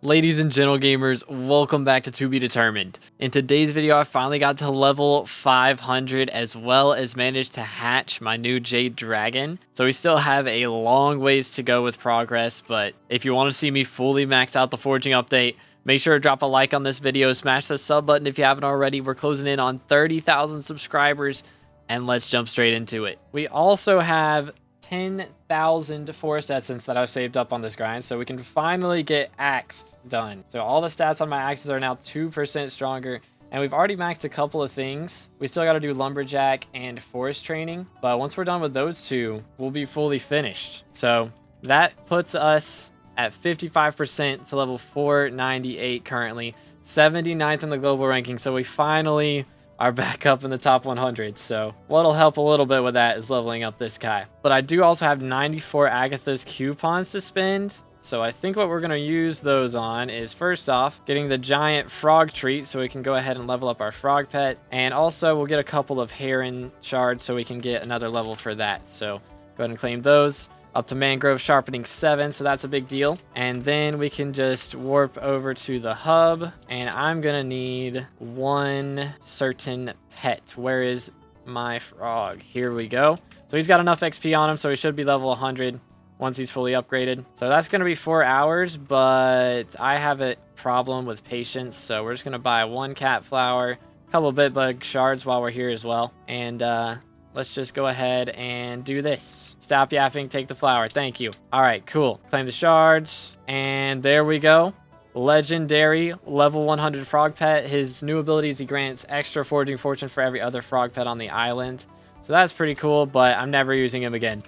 Ladies and gentle gamers, welcome back to Be Determined. In today's video, I finally got to level 500 as well as managed to hatch my new Jade Dragon. So we still have a long ways to go with progress, but if you want to see me fully max out the forging update, make sure to drop a like on this video, smash the sub button if you haven't already. We're closing in on 30,000 subscribers, and let's jump straight into it. We also have 10,000 forest essence that I've saved up on this grind, so we can finally get axe done. So all the stats on my axes are now 2% stronger, and we've already maxed a couple of things. We still got to do lumberjack and forest training, but once we're done with those two, we'll be fully finished. So that puts us at 55% to level 498 currently, 79th in the global ranking. So we finally are back up in the top 100. So what'll help a little bit with that is leveling up this guy. But I do also have 94 Agatha's coupons to spend. So I think what we're going to use those on is, first off, getting the giant frog treat so we can go ahead and level up our frog pet. And also we'll get a couple of heron shards so we can get another level for that. So go ahead and claim those. Up to mangrove sharpening 7, so that's a big deal. And then we can just warp over to the hub, and I'm gonna need one certain pet. Where is my frog? Here we go. So he's got enough XP on him, so he should be level 100 once he's fully upgraded. So that's gonna be 4 hours, but I have a problem with patience, so we're just gonna buy one cat flower, a couple of bitbug shards while we're here as well, and let's just go ahead and do this. Stop yapping, take the flower. Thank you. All right, cool. Claim the shards, and there we go. Legendary level 100 frog pet. His new abilities, he grants extra foraging fortune for every other frog pet on the island. So that's pretty cool, but I'm never using him again.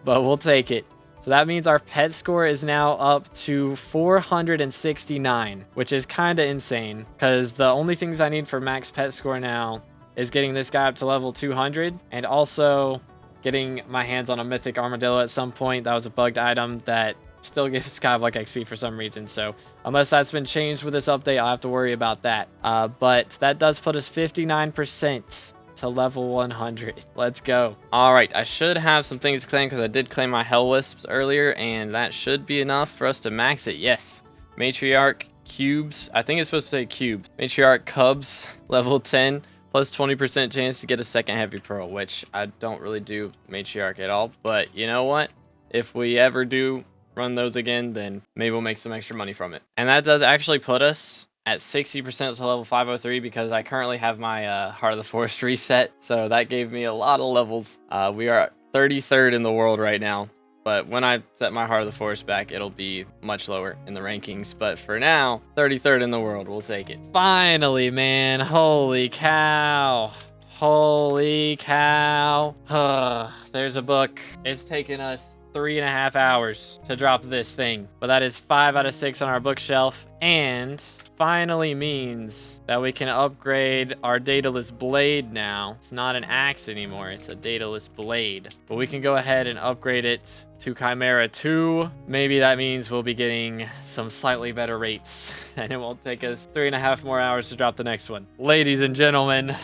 But we'll take it. So that means our pet score is now up to 469, which is kind of insane, because the only things I need for max pet score now is getting this guy up to level 200 and also getting my hands on a mythic armadillo at some point. That was a bugged item that still gives SkyBlock XP for some reason. So unless that's been changed with this update, I'll have to worry about that. But that does put us 59% to level 100. Let's go. All right, I should have some things to claim because I did claim my hell wisps earlier, and that should be enough for us to max it. Yes. Matriarch cubes. I think it's supposed to say cubes. Matriarch cubs, level 10. Plus 20% chance to get a second heavy pearl, which I don't really do matriarch at all. But you know what? If we ever do run those again, then maybe we'll make some extra money from it. And that does actually put us at 60% to level 503 because I currently have my Heart of the Forest reset. So that gave me a lot of levels. We are 33rd in the world right now. But when I set my Heart of the Forest back, it'll be much lower in the rankings. But for now, 33rd in the world. We'll take it. Finally, man. Holy cow. Holy cow. There's a book. It's taken us 3.5 hours to drop this thing. But that is 5 out of 6 on our bookshelf. And finally means that we can upgrade our daedalus blade now. It's not an axe anymore, it's a daedalus blade. But we can go ahead and upgrade it to Chimera 2. Maybe that means we'll be getting some slightly better rates, and it won't take us 3.5 more hours to drop the next one. Ladies and gentlemen,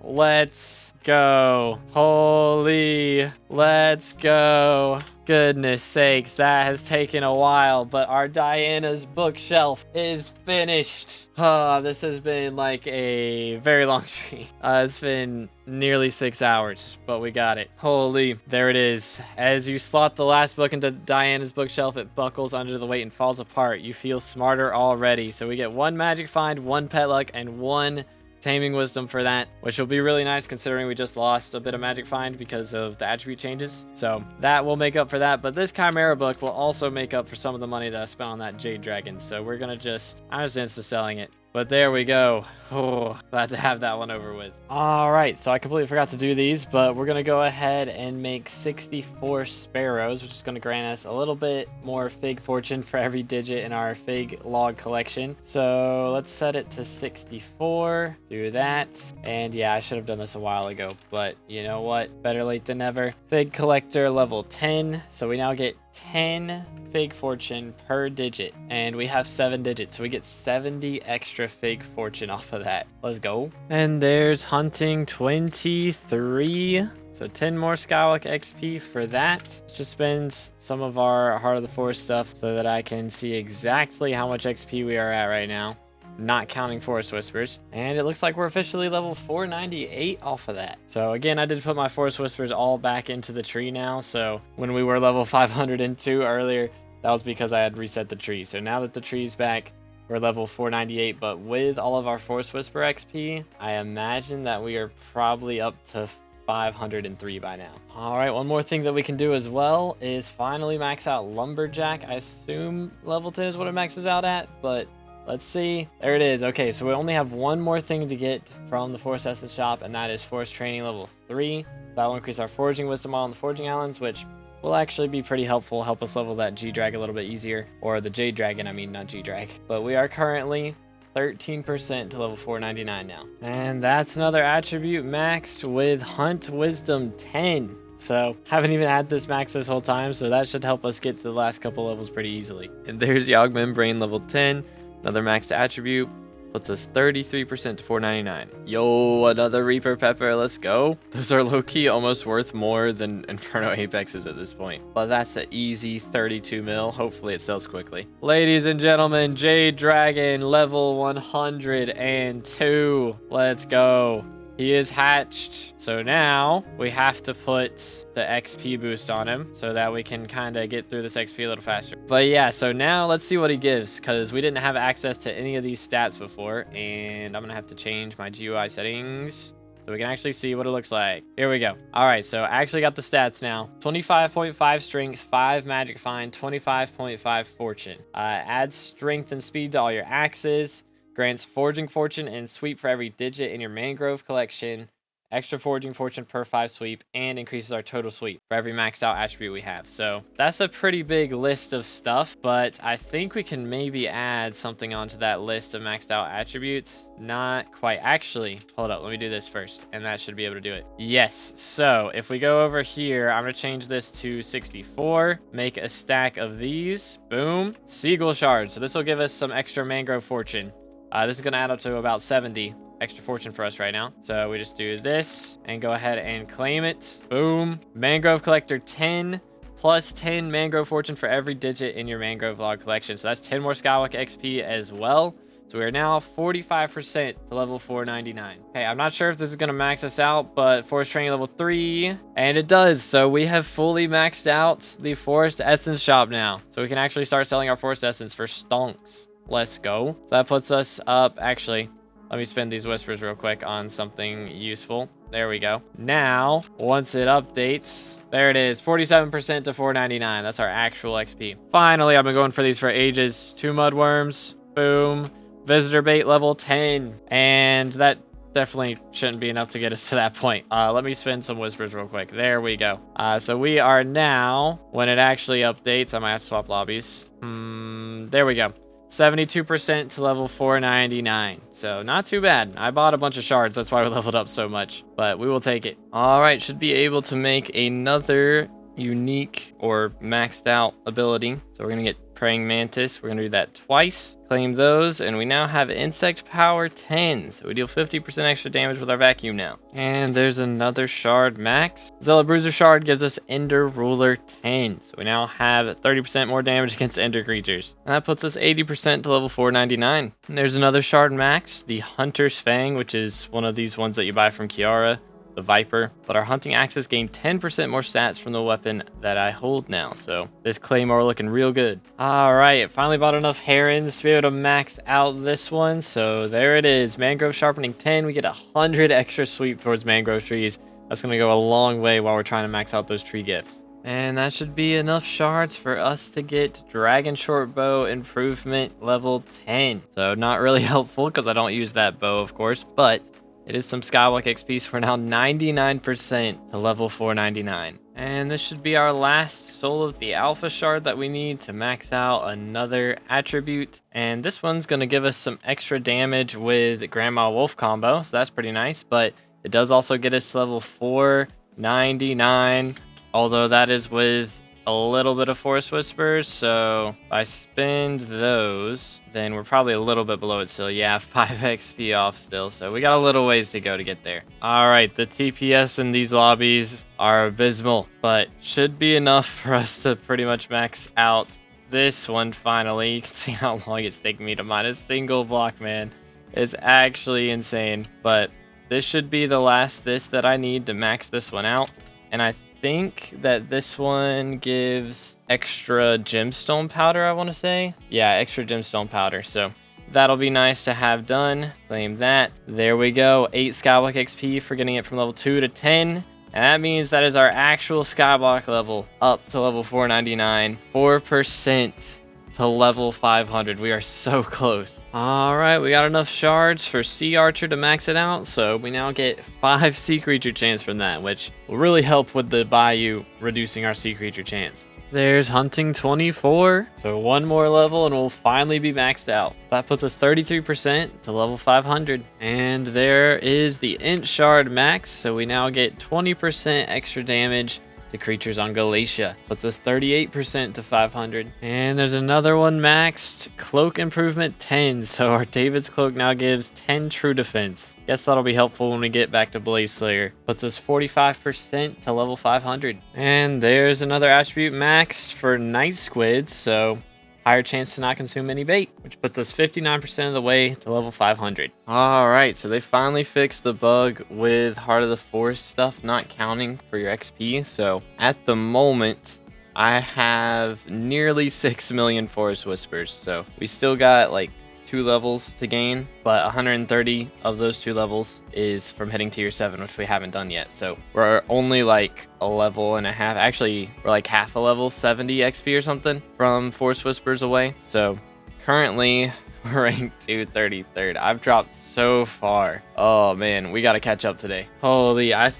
let's go. Holy, let's go. Goodness sakes, that has taken a while, but our Diana's bookshelf is finished. This has been like a very long stream. It's been nearly 6 hours, but we got it. Holy, there it is. As you slot the last book into Diana's bookshelf, it buckles under the weight and falls apart. You feel smarter already. So we get 1 magic find, 1 pet luck, and 1 taming wisdom for that, which will be really nice considering we just lost a bit of magic find because of the attribute changes. So that will make up for that, but this Chimera book will also make up for some of the money that I spent on that Jade Dragon. So we're gonna I'm just insta selling it. But there we go. Oh, glad to have that one over with. All right, so I completely forgot to do these, but we're gonna go ahead and make 64 sparrows, which is gonna grant us a little bit more fig fortune for every digit in our fig log collection. So let's set it to 64, do that. And yeah, I should have done this a while ago, but you know what? Better late than never. Fig collector level 10. So we now get 10 fig fortune per digit, and we have 7 digits, so we get 70 extra fig fortune off of that. Let's go. And there's hunting 23, so 10 more Skywalk XP for that. Let's just spend some of our Heart of the Forest stuff so that I can see exactly how much XP we are at right now, not counting Forest Whispers. And it looks like we're officially level 498 off of that. So again, I did put my Forest Whispers all back into the tree now. So when we were level 502 earlier, that was because I had reset the tree. So now that the tree's back, we're level 498, but with all of our Forest Whisper XP, I imagine that we are probably up to 503 by now. All right, one more thing that we can do as well is finally max out Lumberjack. I assume level 10 is what it maxes out at, but let's see. There it is. Okay, so we only have one more thing to get from the Forest Essence shop, and that is Forest Training level 3. That will increase our Foraging Wisdom on the Foraging Islands, which will actually be pretty helpful, help us level that G-Drag a little bit easier, or the J-Dragon, I mean, not G-Drag. But we are currently 13% to level 499 now. And that's another attribute maxed with Hunt Wisdom 10. So haven't even had this max this whole time, so that should help us get to the last couple levels pretty easily. And there's Yogg Membrane level 10, another maxed attribute. Puts us 33% to 499. Yo, another Reaper Pepper, let's go. Those are low-key almost worth more than Inferno Apexes at this point. But that's an easy 32 mil. Hopefully it sells quickly. Ladies and gentlemen, Jade Dragon level 102. Let's go. He is hatched. So now we have to put the XP boost on him so that we can kind of get through this XP a little faster. But yeah, so now let's see what he gives, because we didn't have access to any of these stats before, and I'm gonna have to change my GUI settings so we can actually see what it looks like. Here we go. All right, so I actually got the stats now. 25.5 strength, 5 magic find, 25.5 fortune. Adds strength and speed to all your axes. Grants foraging fortune and sweep for every digit in your mangrove collection. Extra foraging fortune per 5 sweep, and increases our total sweep for every maxed out attribute we have. So that's a pretty big list of stuff, but I think we can maybe add something onto that list of maxed out attributes. Not quite. Actually, hold up, let me do this first, and that should be able to do it. Yes, so if we go over here, I'm gonna change this to 64, make a stack of these, boom, Seagull Shards. So this will give us some extra mangrove fortune. This is gonna add up to about 70 extra fortune for us right now. So we just do this and go ahead and claim it. Boom. Mangrove Collector 10 plus 10 mangrove fortune for every digit in your mangrove log collection. So that's 10 more Skywalk XP as well. So we are now 45% to level 499. Okay, I'm not sure if this is gonna max us out, but Forest Training level 3, and it does. So we have fully maxed out the Forest Essence shop now. So we can actually start selling our Forest Essence for stonks. Let's go. So that puts us up, actually, let me spend these whispers real quick on something useful. There we go. Now, once it updates, there it is, 47% to 499. That's our actual XP. Finally, I've been going for these for ages. 2 mudworms, boom. Visitor bait level 10. And that definitely shouldn't be enough to get us to that point. Let me spin some whispers real quick. There we go. So we are now, when it actually updates, I might have to swap lobbies. There we go. 72% to level 499. So not too bad. I bought a bunch of shards. That's why we leveled up so much. But we will take it. All right. Should be able to make another unique or maxed out ability. So we're going to get Praying Mantis. We're going to do that twice. Claim those. And we now have Insect Power 10. So we deal 50% extra damage with our vacuum now. And there's another shard max. Zella Bruiser shard gives us Ender Ruler 10. So we now have 30% more damage against Ender creatures. And that puts us 80% to level 499. And there's another shard max. The Hunter's Fang, which is one of these ones that you buy from Kiara. The Viper, but our hunting axes gain 10% more stats from the weapon that I hold now. So this Claymore looking real good. All right, finally bought enough herons to be able to max out this one. So there it is, Mangrove Sharpening 10. We get 100 extra sweep towards mangrove trees. That's gonna go a long way while we're trying to max out those tree gifts. And that should be enough shards for us to get Dragon Short Bow Improvement level 10. So not really helpful because I don't use that bow, of course, but it is some Skywalk XP, so we're now 99% to level 499. And this should be our last Soul of the Alpha shard that we need to max out another attribute. And this one's going to give us some extra damage with Grandma Wolf combo, so that's pretty nice. But it does also get us to level 499, although that is with a little bit of Force Whispers. So if I spend those, then we're probably a little bit below it still. Yeah, 5 XP off still. So we got a little ways to go to get there. All right, the TPS in these lobbies are abysmal, but should be enough for us to pretty much max out this one finally. You can see how long it's taking me to mine a single block, man. It's actually insane, but this should be the last that I need to max this one out. And I think that this one gives extra gemstone powder, I want to say. Yeah, extra gemstone powder. So that'll be nice to have done. Claim that. There we go. 8 Skyblock XP for getting it from level 2 to 10. And that means that is our actual Skyblock level up to level 499. 4% to level 500. We are so close. All right, we got enough shards for Sea Archer to max it out. So we now get 5 Sea Creature chance from that, which will really help with the Bayou reducing our Sea Creature chance. There's Hunting 24. So one more level and we'll finally be maxed out. That puts us 33% to level 500. And there is the Int Shard max. So we now get 20% extra damage to creatures on Galatia. Puts us 38% to 500. And there's another one maxed. Cloak Improvement 10. So our David's Cloak now gives 10 true defense. Guess that'll be helpful when we get back to Blaze Slayer. Puts us 45% to level 500. And there's another attribute maxed for Night Squids. So higher chance to not consume any bait, which puts us 59% of the way to level 500. All right, so they finally fixed the bug with Heart of the Forest stuff not counting for your XP. So at the moment, I have nearly 6 million Forest Whispers. So we still got like 2 levels to gain, but 130 of those 2 levels is from hitting tier 7, which we haven't done yet. So we're only like a level and a half. Actually, we're like half a level, 70 XP or something from Force Whispers away. So currently we're ranked 233rd. I've dropped so far. Oh man, we got to catch up today. Holy, I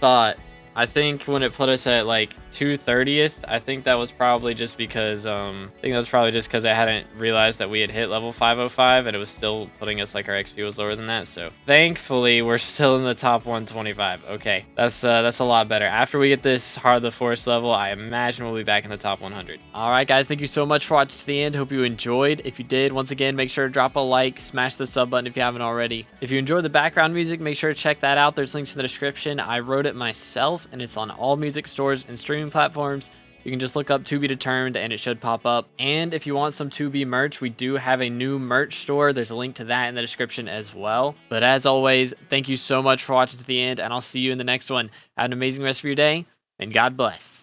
think when it put us at like 230th, I think that was probably just because I hadn't realized that we had hit level 505 and it was still putting us like our XP was lower than that. So thankfully we're still in the top 125. Okay, that's a lot better. After we get this Heart of the Forest level, I imagine we'll be back in the top 100. All right, guys, thank you so much for watching to the end. Hope you enjoyed. If you did, once again, make sure to drop a like, smash the sub button if you haven't already. If you enjoyed the background music, make sure to check that out. There's links in the description. I wrote it myself, and it's on all music stores and streaming platforms. You can just look up To Be Determined and it should pop up. And if you want some 2B merch, we do have a new merch store. There's a link to that in the description as well. But as always, thank you so much for watching to the end, and I'll see you in the next one. Have an amazing rest of your day, and God bless.